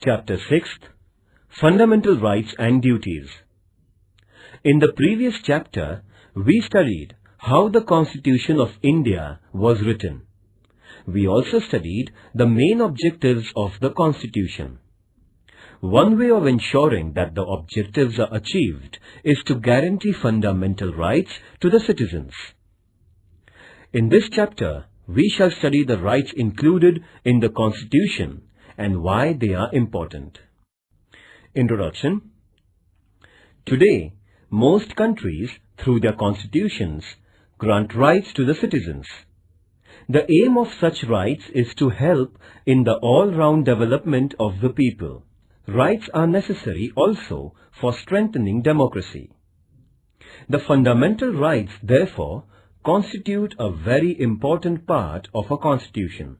Chapter 6, Fundamental Rights and Duties. In the previous chapter, we studied how the Constitution of India was written. We also studied the main objectives of the Constitution. One way of ensuring that the objectives are achieved is to guarantee fundamental rights to the citizens. In this chapter, we shall study the rights included in the Constitution and why they are important. Introduction. Today, most countries, through their constitutions, grant rights to the citizens. The aim of such rights is to help in the all-round development of the people. Rights are necessary also for strengthening democracy. The fundamental rights, therefore, constitute a very important part of a constitution.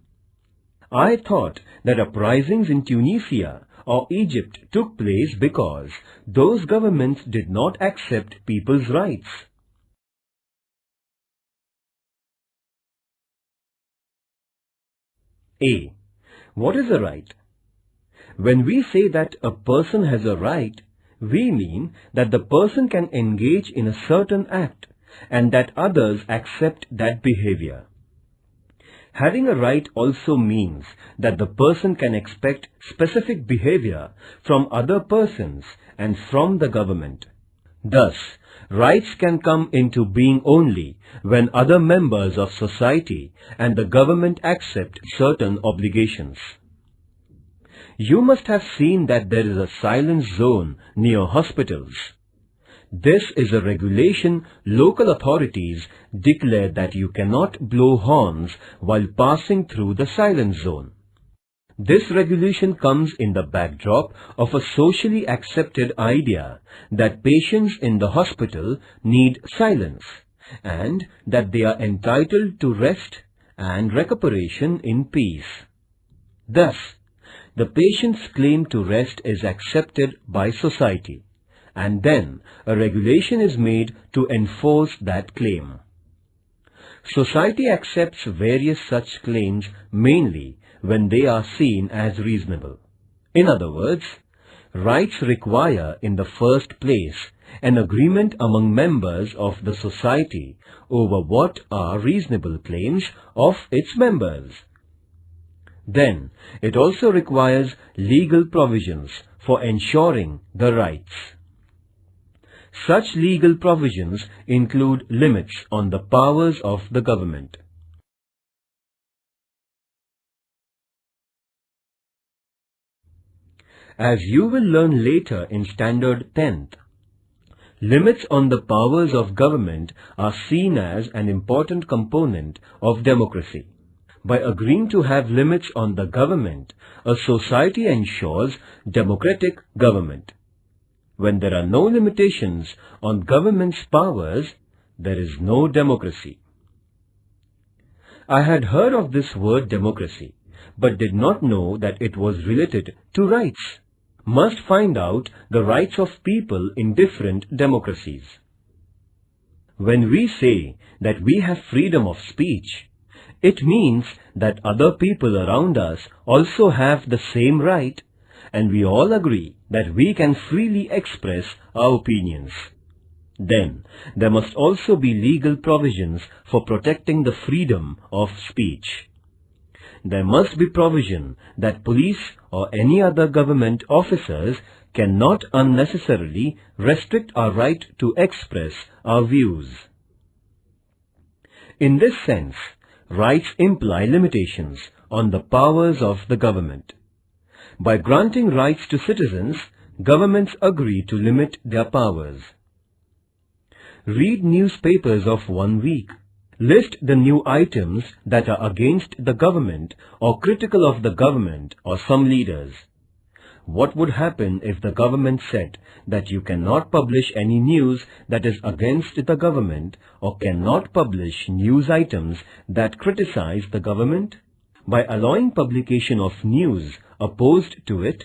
I thought that uprisings in Tunisia or Egypt took place because those governments did not accept people's rights. A. What is a right? When we say that a person has a right, we mean that the person can engage in a certain act and that others accept that behavior. Having a right also means that the person can expect specific behavior from other persons and from the government. Thus, rights can come into being only when other members of society and the government accept certain obligations. You must have seen that there is a silence zone near hospitals. This is a regulation local authorities declare that you cannot blow horns while passing through the silence zone. This regulation comes in the backdrop of a socially accepted idea that patients in the hospital need silence and that they are entitled to rest and recuperation in peace. Thus, the patient's claim to rest is accepted by society, and then a regulation is made to enforce that claim. Society accepts various such claims mainly when they are seen as reasonable. In other words, rights require in the first place an agreement among members of the society over what are reasonable claims of its members. Then, it also requires legal provisions for ensuring the rights. Such legal provisions include limits on the powers of the government. As you will learn later in Standard 10th, limits on the powers of government are seen as an important component of democracy. By agreeing to have limits on the government, a society ensures democratic government. When there are no limitations on government's powers, there is no democracy. I had heard of this word democracy, but did not know that it was related to rights. Must find out the rights of people in different democracies. When we say that we have freedom of speech, it means that other people around us also have the same right, and we all agree that we can freely express our opinions. Then, there must also be legal provisions for protecting the freedom of speech. There must be provision that police or any other government officers cannot unnecessarily restrict our right to express our views. In this sense, rights imply limitations on the powers of the government. By granting rights to citizens, governments agree to limit their powers. Read newspapers of 1 week. List the new items that are against the government or critical of the government or some leaders. What would happen if the government said that you cannot publish any news that is against the government or cannot publish news items that criticize the government? By allowing publication of news opposed to it,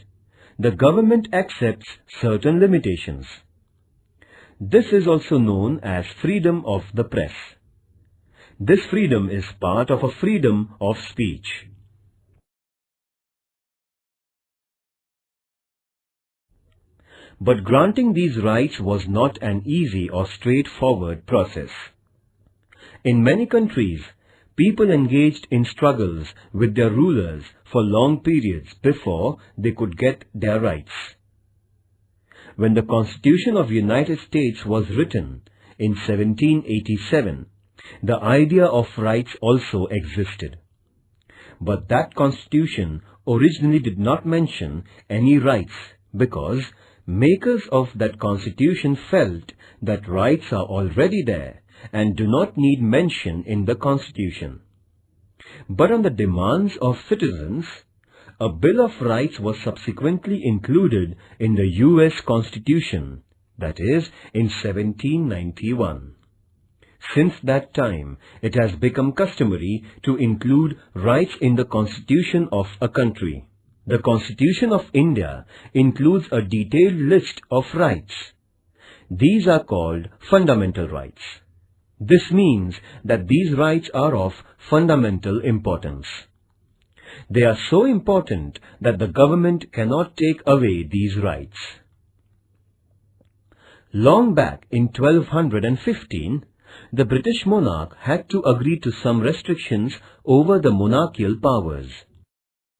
the government accepts certain limitations. This is also known as freedom of the press. This freedom is part of a freedom of speech. But granting these rights was not an easy or straightforward process. In many countries, people engaged in struggles with their rulers for long periods before they could get their rights. When the Constitution of the United States was written in 1787, the idea of rights also existed. But that Constitution originally did not mention any rights because makers of that Constitution felt that rights are already there and do not need mention in the Constitution. But on the demands of citizens, a Bill of Rights was subsequently included in the US Constitution, that is, in 1791. Since that time, it has become customary to include rights in the Constitution of a country. The Constitution of India includes a detailed list of rights. These are called fundamental rights. This means that these rights are of fundamental importance. They are so important that the government cannot take away these rights. Long back in 1215, the British monarch had to agree to some restrictions over the monarchical powers.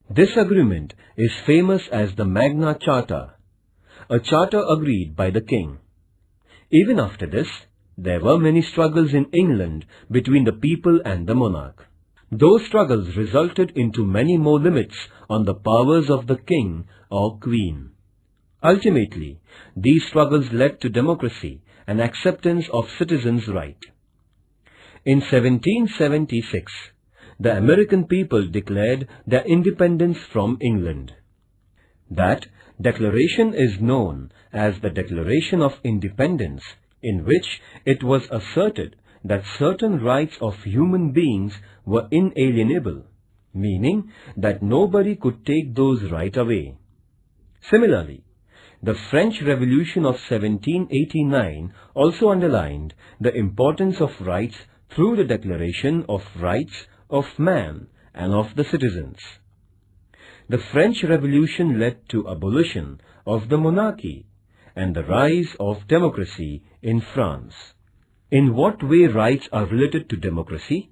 This agreement is famous as the Magna Charta, a charter agreed by the king. Even after this, there were many struggles in England between the people and the monarch. Those struggles resulted into many more limits on the powers of the king or queen. Ultimately, these struggles led to democracy and acceptance of citizens' rights. In 1776, the American people declared their independence from England. That declaration is known as the Declaration of Independence, in which it was asserted that certain rights of human beings were inalienable, meaning that nobody could take those rights away. Similarly, the French Revolution of 1789 also underlined the importance of rights through the Declaration of Rights of Man and of the Citizens. The French Revolution led to abolition of the monarchy and the rise of democracy in France. In what way rights are related to democracy?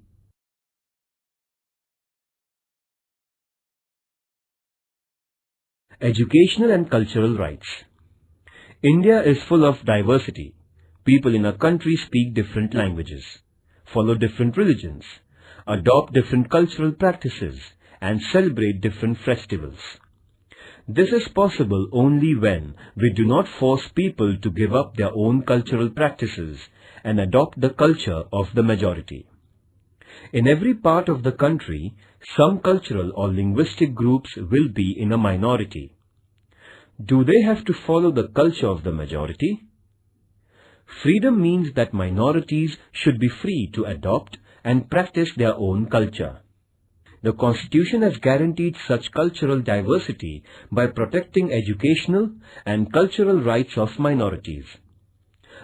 Educational and cultural rights. India is full of diversity. People in a country speak different languages, follow different religions, adopt different cultural practices, and celebrate different festivals. This is possible only when we do not force people to give up their own cultural practices and adopt the culture of the majority. In every part of the country, some cultural or linguistic groups will be in a minority. Do they have to follow the culture of the majority? Freedom means that minorities should be free to adopt and practice their own culture. The Constitution has guaranteed such cultural diversity by protecting educational and cultural rights of minorities.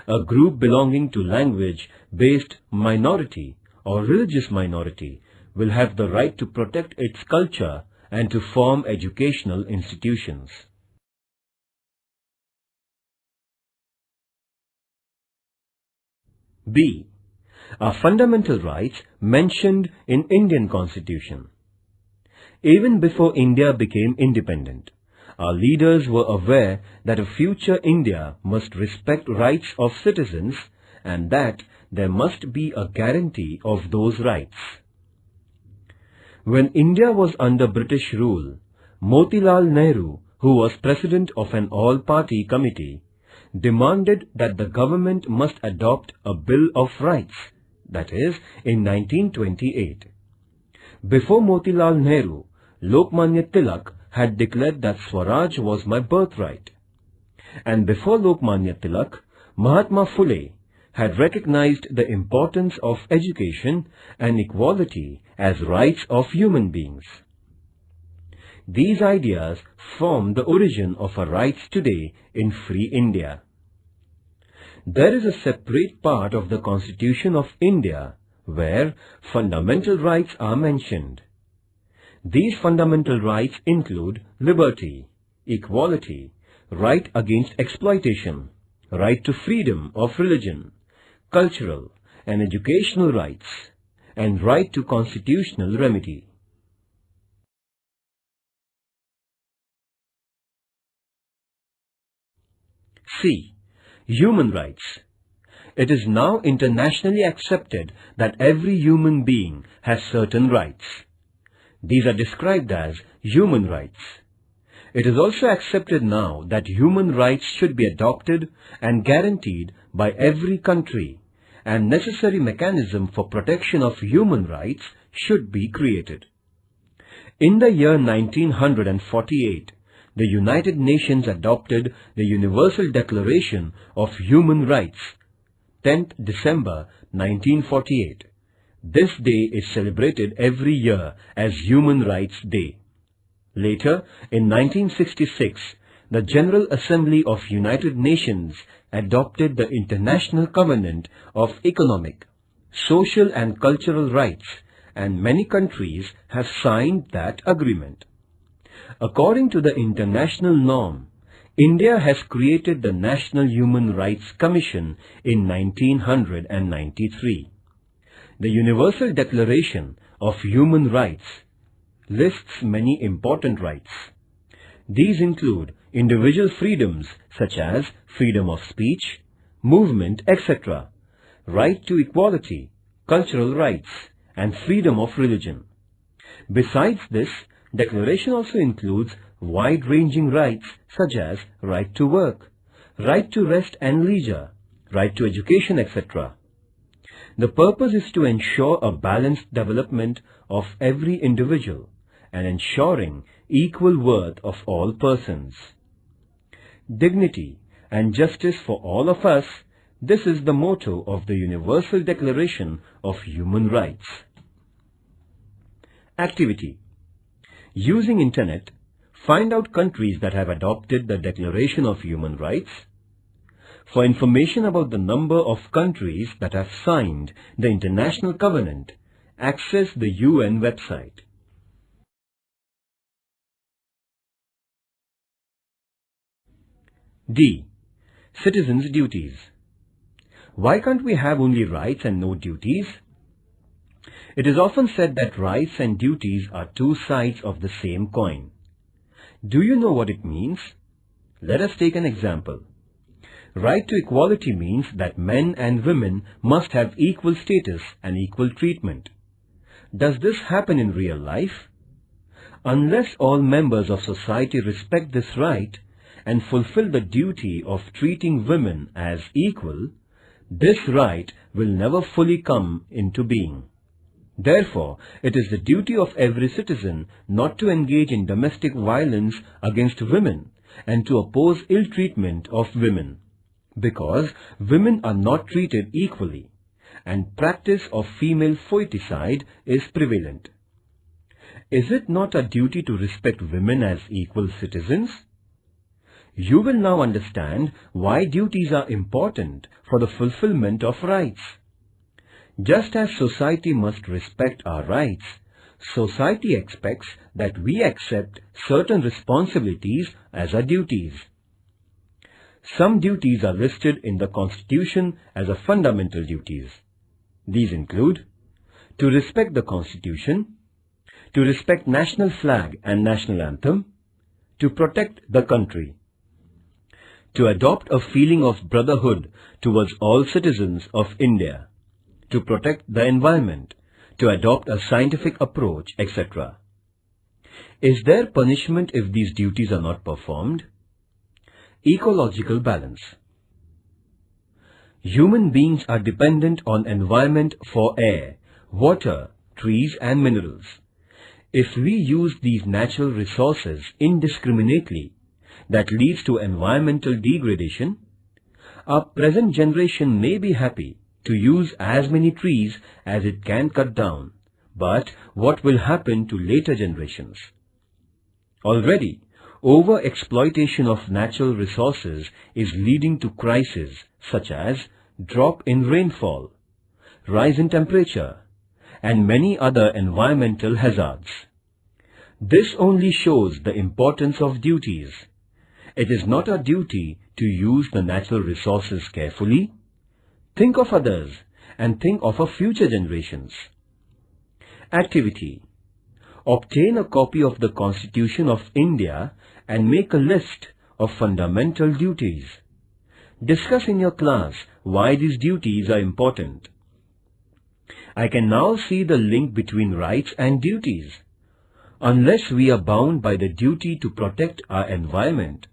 A group belonging to language-based minority or religious minority will have the right to protect its culture and to form educational institutions. B. Are fundamental rights mentioned in Indian Constitution. Even before India became independent, our leaders were aware that a future India must respect rights of citizens and that there must be a guarantee of those rights. When India was under British rule, Motilal Nehru, who was president of an all-party committee, demanded that the government must adopt a Bill of Rights, that is, in 1928. Before Motilal Nehru, Lokmanya Tilak had declared that Swaraj was my birthright. And before Lokmanya Tilak, Mahatma Phule had recognized the importance of education and equality as rights of human beings. These ideas form the origin of our rights today in free India. There is a separate part of the Constitution of India where fundamental rights are mentioned. These fundamental rights include liberty, equality, right against exploitation, right to freedom of religion, cultural and educational rights, and right to constitutional remedy. C. Human rights. It is now internationally accepted that every human being has certain rights. These are described as human rights. It is also accepted now that human rights should be adopted and guaranteed by every country, and necessary mechanism for protection of human rights should be created. In the year 1948, the United Nations adopted the Universal Declaration of Human Rights, 10th December 1948. This day is celebrated every year as Human Rights Day. Later, in 1966, the General Assembly of United Nations adopted the International Covenant of Economic, Social and Cultural Rights, and many countries have signed that agreement. According to the international norm, India has created the National Human Rights Commission in 1993. The Universal Declaration of Human Rights lists many important rights. These include individual freedoms such as freedom of speech, movement, etc., right to equality, cultural rights, and freedom of religion. Besides this, Declaration also includes wide-ranging rights such as right to work, right to rest and leisure, right to education, etc. The purpose is to ensure a balanced development of every individual and ensuring equal worth of all persons. Dignity and justice for all of us, this is the motto of the Universal Declaration of Human Rights. Activity. Using Internet, find out countries that have adopted the Declaration of Human Rights. For information about the number of countries that have signed the International Covenant, access the UN website. D. Citizens' duties. Why can't we have only rights and no duties? It is often said that rights and duties are two sides of the same coin. Do you know what it means? Let us take an example. Right to equality means that men and women must have equal status and equal treatment. Does this happen in real life? Unless all members of society respect this right and fulfill the duty of treating women as equal, this right will never fully come into being. Therefore, it is the duty of every citizen not to engage in domestic violence against women and to oppose ill treatment of women, because women are not treated equally and practice of female foeticide is prevalent. Is it not a duty to respect women as equal citizens? You will now understand why duties are important for the fulfillment of rights. Just as society must respect our rights, society expects that we accept certain responsibilities as our duties. Some duties are listed in the Constitution as a fundamental duties. These include to respect the Constitution, to respect national flag and national anthem, to protect the country, to adopt a feeling of brotherhood towards all citizens of India, to protect the environment, to adopt a scientific approach, etc. Is there punishment if these duties are not performed? Ecological balance. Human beings are dependent on environment for air, water, trees and minerals. If we use these natural resources indiscriminately, that leads to environmental degradation. Our present generation may be happy to use as many trees as it can cut down, but what will happen to later generations? Already, over-exploitation of natural resources is leading to crises such as drop in rainfall, rise in temperature, and many other environmental hazards. This only shows the importance of duties. It is not our duty to use the natural resources carefully. Think of others and think of our future generations. Activity. Obtain a copy of the Constitution of India and make a list of fundamental duties. Discuss in your class why these duties are important. I can now see the link between rights and duties. Unless we are bound by the duty to protect our environment,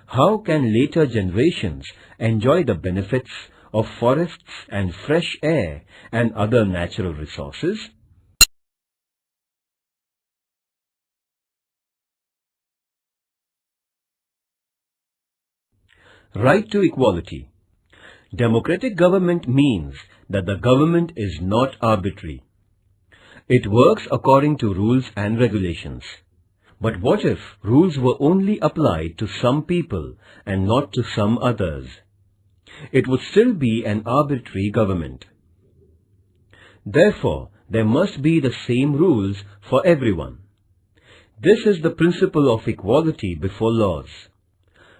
how can later generations enjoy the benefits of forests and fresh air and other natural resources? Right to equality. Democratic government means that the government is not arbitrary. It works according to rules and regulations. But what if rules were only applied to some people and not to some others? It would still be an arbitrary government. Therefore, there must be the same rules for everyone. This is the principle of equality before laws.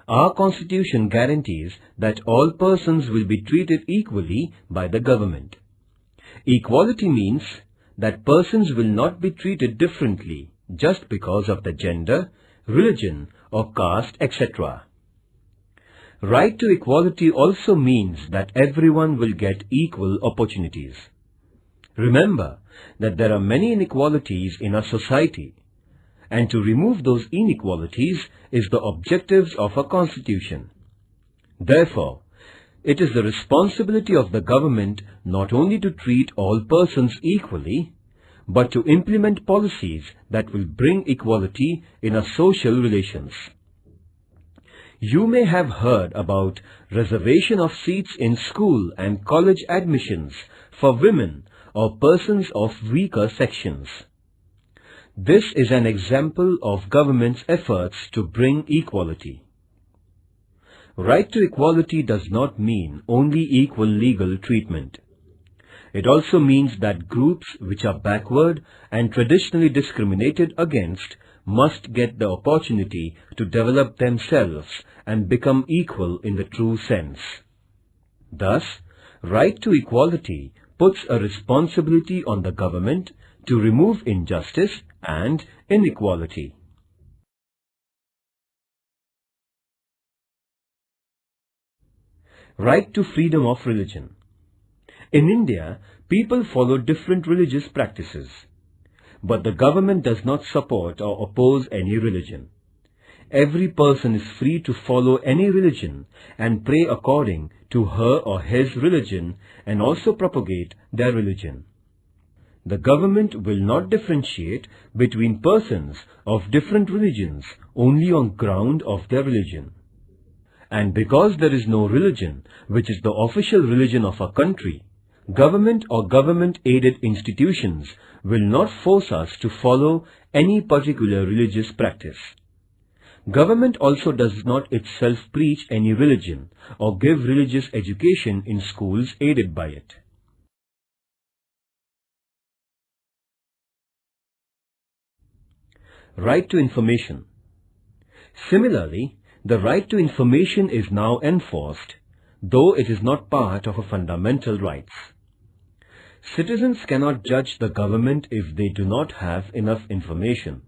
Our Constitution guarantees that all persons will be treated equally by the government. Equality means that persons will not be treated differently just because of the gender, religion or caste, etc. Right to equality also means that everyone will get equal opportunities. Remember that there are many inequalities in our society, and to remove those inequalities is the objectives of our Constitution. Therefore, it is the responsibility of the government not only to treat all persons equally, but to implement policies that will bring equality in our social relations. You may have heard about reservation of seats in school and college admissions for women or persons of weaker sections. This is an example of government's efforts to bring equality. Right to equality does not mean only equal legal treatment. It also means that groups which are backward and traditionally discriminated against must get the opportunity to develop themselves and become equal in the true sense. Thus, right to equality puts a responsibility on the government to remove injustice and inequality. Right to freedom of religion. In India, people follow different religious practices, but the government does not support or oppose any religion. Every person is free to follow any religion and pray according to her or his religion and also propagate their religion. The government will not differentiate between persons of different religions only on ground of their religion. And because there is no religion which is the official religion of a country, government or government-aided institutions will not force us to follow any particular religious practice. Government also does not itself preach any religion or give religious education in schools aided by it. Right to information. Similarly, the right to information is now enforced, though it is not part of our fundamental rights. Citizens cannot judge the government if they do not have enough information.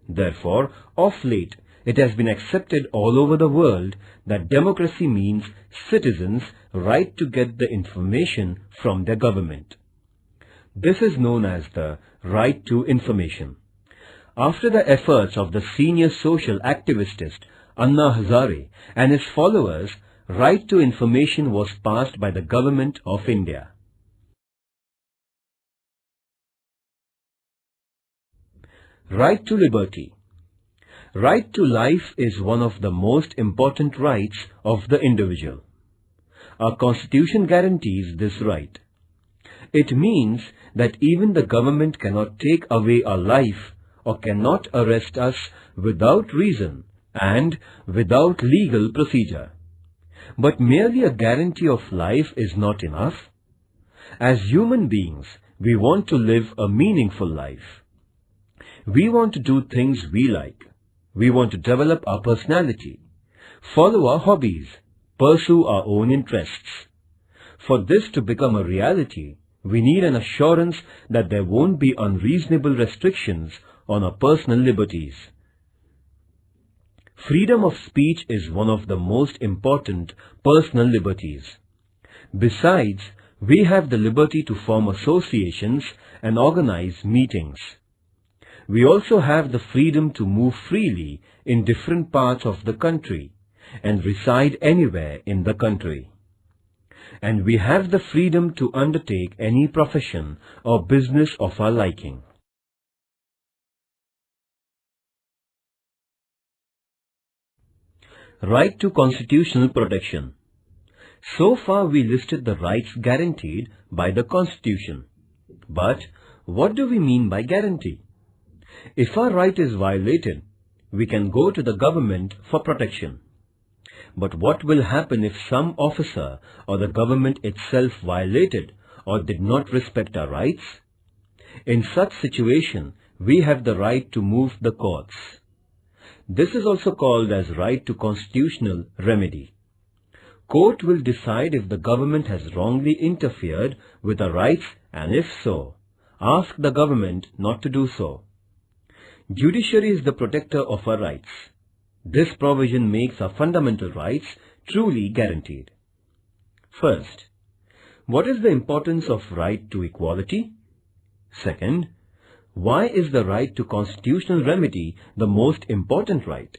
Therefore, of late, it has been accepted all over the world that democracy means citizens' right to get the information from their government. This is known as the right to information. After the efforts of the senior social activist Anna Hazare and his followers, right to information was passed by the Government of India. Right to liberty. Right to life is one of the most important rights of the individual. Our Constitution guarantees this right. It means that even the government cannot take away our life or cannot arrest us without reason and without legal procedure. But merely a guarantee of life is not enough. As human beings, we want to live a meaningful life. We want to do things we like. We want to develop our personality. follow our hobbies, pursue our own interests. For this to become a reality, we need an assurance that there won't be unreasonable restrictions on our personal liberties. Freedom of speech is one of the most important personal liberties. Besides, we have the liberty to form associations and organize meetings. We also have the freedom to move freely in different parts of the country and reside anywhere in the country. And we have the freedom to undertake any profession or business of our liking. Right to constitutional protection. So far we listed the rights guaranteed by the Constitution. But what do we mean by guarantee? If our right is violated, we can go to the government for protection. But what will happen if some officer or the government itself violated or did not respect our rights? In such situation, we have the right to move the courts. This is also called as right to constitutional remedy. Court will decide if the government has wrongly interfered with our rights, and if so, ask the government not to do so. Judiciary is the protector of our rights. This provision makes our fundamental rights truly guaranteed. First, what is the importance of right to equality? Second, why is the right to constitutional remedy the most important right?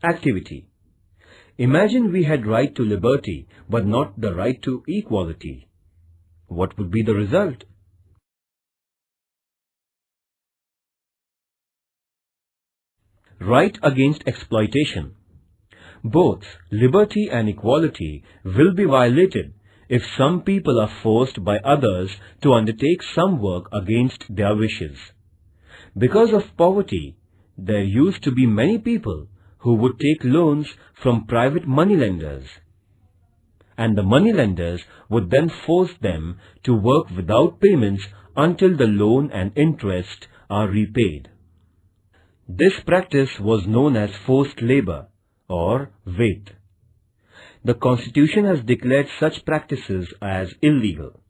Activity. Imagine we had right to liberty but not the right to equality. What would be the result? Right against exploitation. Both liberty and equality will be violated if some people are forced by others to undertake some work against their wishes. Because of poverty, there used to be many people who would take loans from private moneylenders, and the moneylenders would then force them to work without payments until the loan and interest are repaid. This practice was known as forced labor or wait. The Constitution has declared such practices as illegal.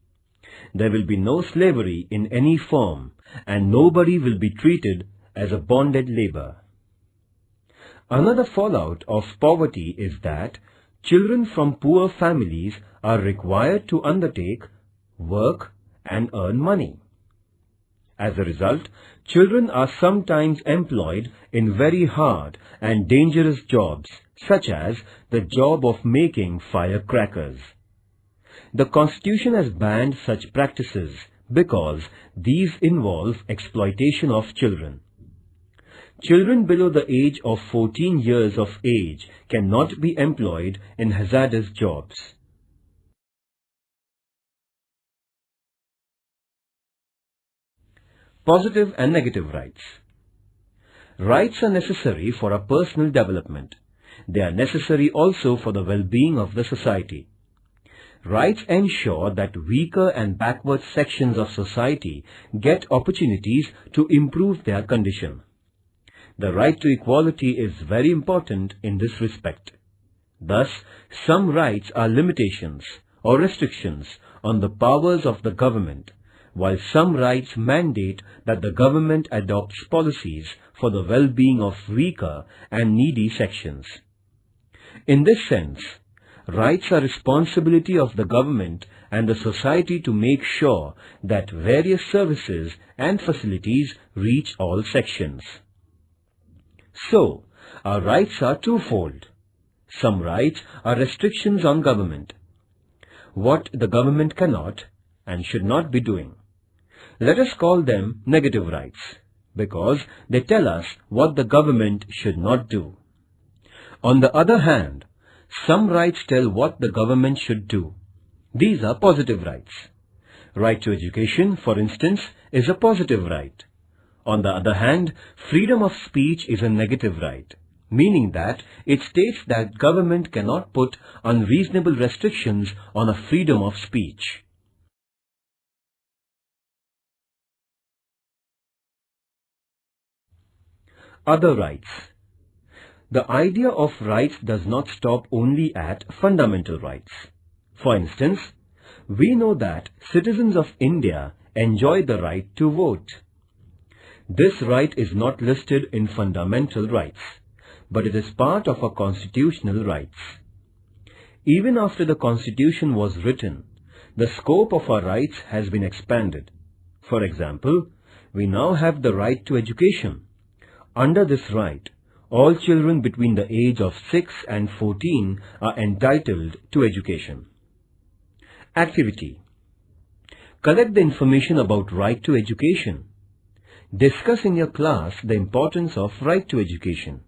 There will be no slavery in any form, and nobody will be treated as a bonded labor. Another fallout of poverty is that children from poor families are required to undertake work and earn money. As a result, children are sometimes employed in very hard and dangerous jobs, such as the job of making firecrackers. The Constitution has banned such practices because these involve exploitation of children. Children below the age of 14 years of age cannot be employed in hazardous jobs. Positive and negative rights. Rights are necessary for our personal development. They are necessary also for the well-being of the society. Rights ensure that weaker and backward sections of society get opportunities to improve their condition. The right to equality is very important in this respect. Thus, some rights are limitations or restrictions on the powers of the government, while some rights mandate that the government adopts policies for the well-being of weaker and needy sections. In this sense, rights are responsibility of the government and the society to make sure that various services and facilities reach all sections. So, our rights are twofold. Some rights are restrictions on government, what the government cannot and should not be doing. Let us call them negative rights, because they tell us what the government should not do. On the other hand, some rights tell what the government should do. These are positive rights. Right to education, for instance, is a positive right. On the other hand, freedom of speech is a negative right, meaning that it states that government cannot put unreasonable restrictions on a freedom of speech. Other rights. The idea of rights does not stop only at fundamental rights. For instance, we know that citizens of India enjoy the right to vote. This right is not listed in fundamental rights, but it is part of our constitutional rights. Even after the Constitution was written, the scope of our rights has been expanded. For example, we now have the right to education. Under this right, all children between the age of 6 and 14 are entitled to education. Activity. Collect the information about right to education. Discuss in your class the importance of right to education.